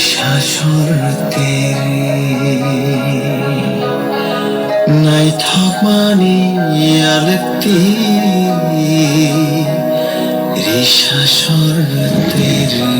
শাসর তেরে নাই থমানি আলতি শাসর তেরে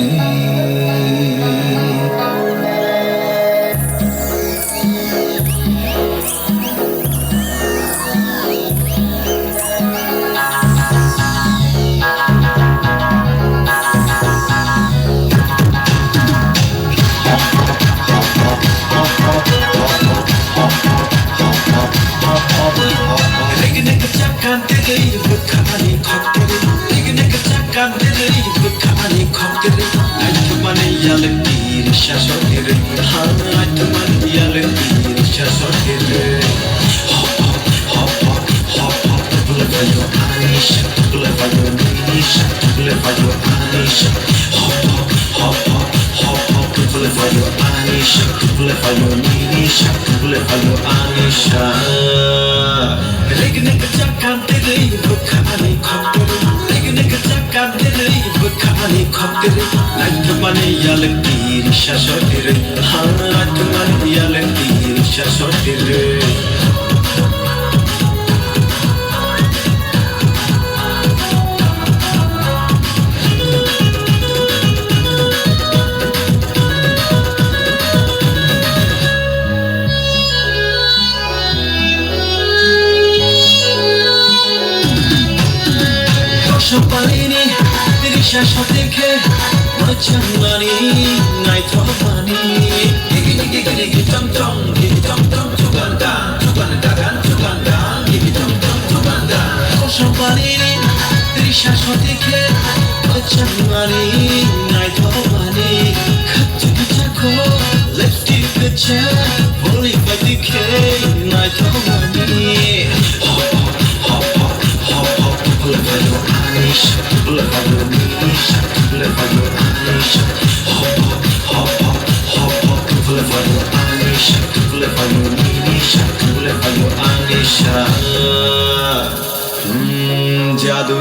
জাদু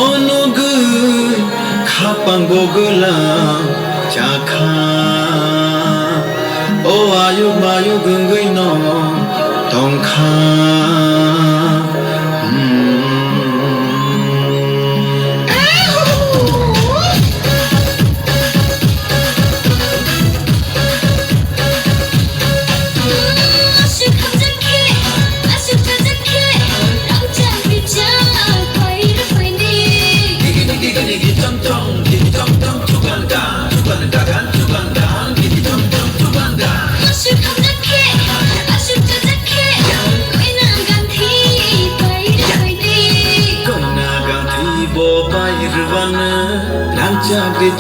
অনুগুই খাপাং বগলা চাখা ও আয়ু বায়ু গঙ্গই ন Tankha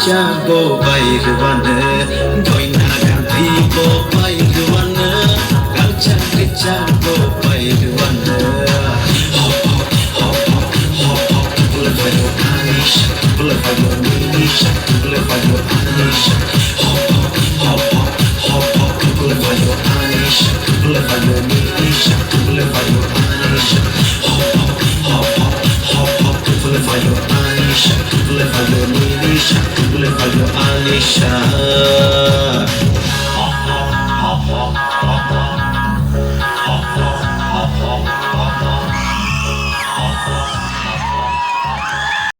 Jago bairwana doina ganti bo bairwana galchak jago bairwana hop hop hop hop bulavayo anish bulavayo nish bulavayo anish hop hop hop hop bulavayo anish bulavayo nish bulavayo anish hop hop hop bulavayo anish bulavayo nish bulavayo anish